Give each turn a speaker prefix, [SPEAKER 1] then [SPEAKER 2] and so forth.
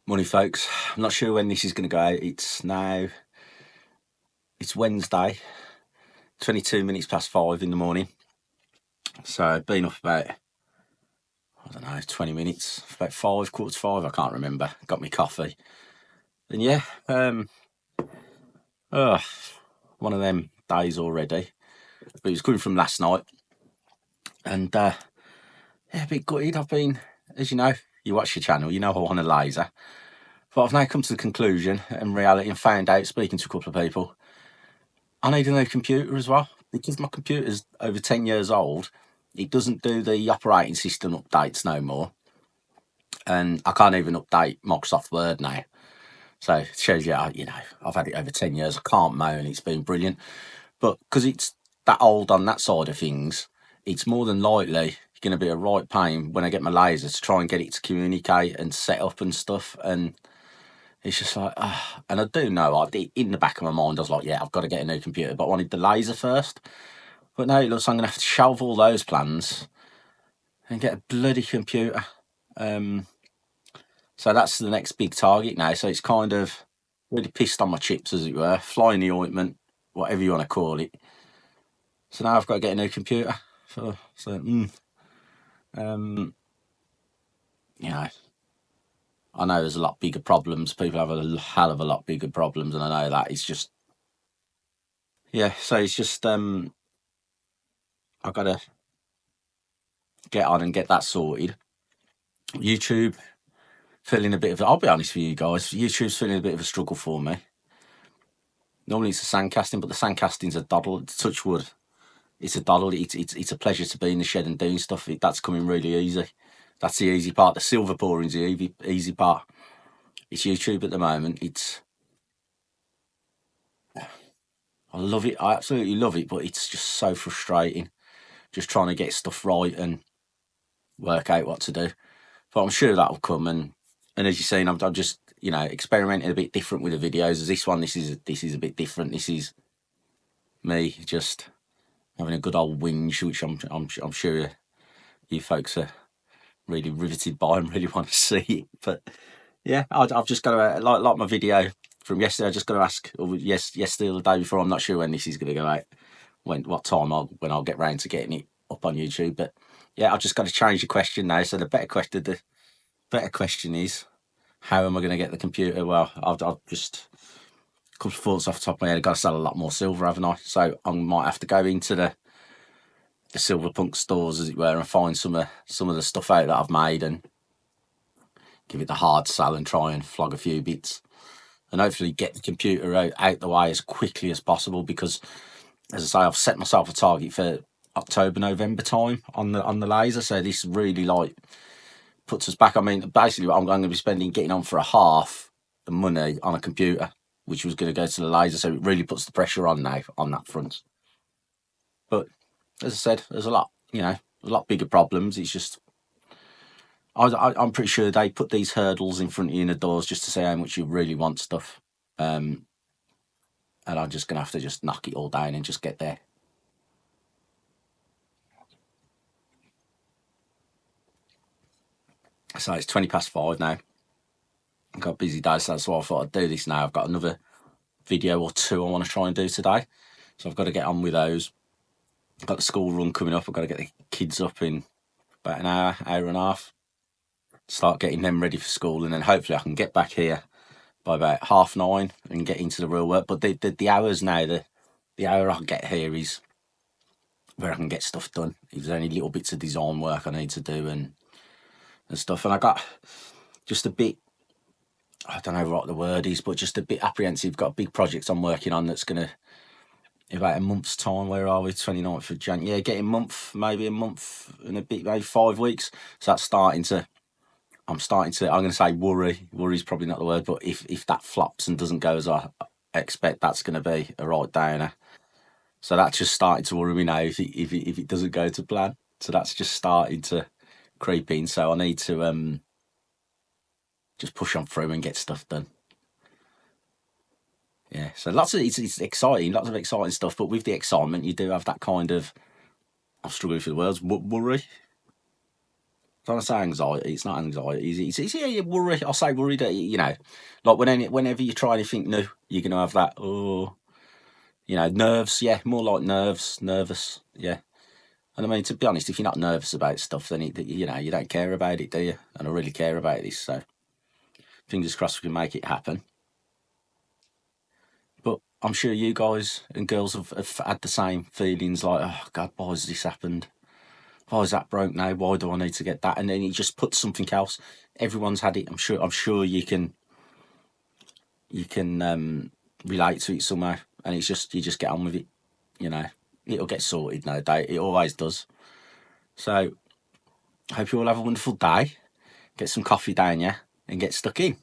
[SPEAKER 1] Morning, folks. I'm not sure when this is going to go out. It's Wednesday, 22 minutes past 5 in the morning. So I've been up about, 20 minutes, about 5, quarter to 5, I can't remember. Got me coffee. And yeah, one of them days already. But it was coming from last night. And yeah, a bit gutted. I've been, as you know, you watch your channel, you know I want a laser. But I've now come to the conclusion and reality and found out, speaking to a couple of people, I need a new computer as well, because my computer's over 10 years old. It doesn't do the operating system updates no more, and I can't even update Microsoft Word now. So it shows you, I've had it over 10 years. I can't moan, it's been brilliant. But because it's that old on that side of things, it's more than likely going to be a right pain when I get my laser to try and get it to communicate and set up and stuff. And it's just like, and I do know, in the back of my mind, I was like, yeah, I've got to get a new computer, but I wanted the laser first. But now it looks like I'm going to have to shelve all those plans and get a bloody computer. So that's the next big target now. So it's kind of really pissed on my chips, as it were, flying the ointment, whatever you want to call it. So now I've got to get a new computer. I know there's a lot bigger problems. People have a hell of a lot bigger problems, and I know that. It's just, yeah. So it's just, I've got to get on and get that sorted. YouTube, feeling a bit of, I'll be honest with you guys, YouTube's feeling a bit of a struggle for me. Normally it's a sandcasting, but the sandcasting's a doddle. Touch wood, it's a doddle. It's a pleasure to be in the shed and doing stuff. That's coming really easy. That's the easy part. The silver pouring's the easy part. It's YouTube at the moment. I love it. I absolutely love it, but it's just so frustrating. Just trying to get stuff right and work out what to do. But I'm sure that'll come. And as you're saying, I'm just experimenting a bit different with the videos. As this one, this is a bit different. This is me just having a good old whinge, which I'm sure you folks are really riveted by and really want to see it. But yeah, I've just got to like my video from yesterday. I just got to ask, yesterday or the day before. I'm not sure when this is going to go out, what time when I'll get round to getting it up on YouTube. But yeah, I've just got to change the question now. So the better question is, how am I going to get the computer? Well, I've just a couple of thoughts off the top of my head. I've got to sell a lot more silver, haven't I? So I might have to go into the silver punk stores, as it were, and find some of the stuff out that I've made and give it the hard sell and try and flog a few bits and hopefully get the computer out the way as quickly as possible, because, as I say, I've set myself a target for October, November time on the laser. So this really puts us back. I mean, basically, what I'm going to be spending getting on for a half the money on a computer, which was going to go to the laser. So it really puts the pressure on now on that front. But as I said, there's a lot bigger problems. It's just, I'm pretty sure they put these hurdles in front of you in the doors just to say how much you really want stuff. And I'm just going to have to just knock it all down and just get there. So it's 20 past 5 now. I've got a busy day, so that's why I thought I'd do this now. I've got another video or two I want to try and do today. So I've got to get on with those. I've got the school run coming up. I've got to get the kids up in about an hour and a half. Start getting them ready for school, and then hopefully I can get back here by about 9:30 and get into the real work. But the hours now, the hour I get here is where I can get stuff done. If there's any little bits of design work I need to do and stuff. And I got just a bit, I don't know what the word is, but just a bit apprehensive. Got a big project I'm working on that's going to, in about a month's time, where are we, 29th of January? Yeah, getting maybe a month and a bit, maybe 5 weeks. So that's I'm going to say worry's probably not the word, but if that flops and doesn't go as I expect, that's going to be a right downer. So that's just starting to worry me now if it doesn't go to plan. So that's just starting to creep in. So I need to just push on through and get stuff done. Yeah, so it's exciting, lots of exciting stuff. But with the excitement, you do have that kind of, I'm struggling for the words, worry. don't say anxiety. It's not anxiety. It's yeah, worry. I say worry that like whenever you try anything new, you're gonna have that. Oh, nerves. Yeah, more like nerves. Nervous. Yeah. And I mean, to be honest, if you're not nervous about stuff, then you don't care about it, do you? And I really care about this, so fingers crossed we can make it happen. But I'm sure you guys and girls have had the same feelings, like, oh God, why has this happened? Why is that broke now? Why do I need to get that? And then you just put something else. Everyone's had it. I'm sure you can relate to it somehow. And it's just you just get on with it. It'll get sorted, no doubt. It always does. So, hope you all have a wonderful day. Get some coffee down, yeah, and get stuck in.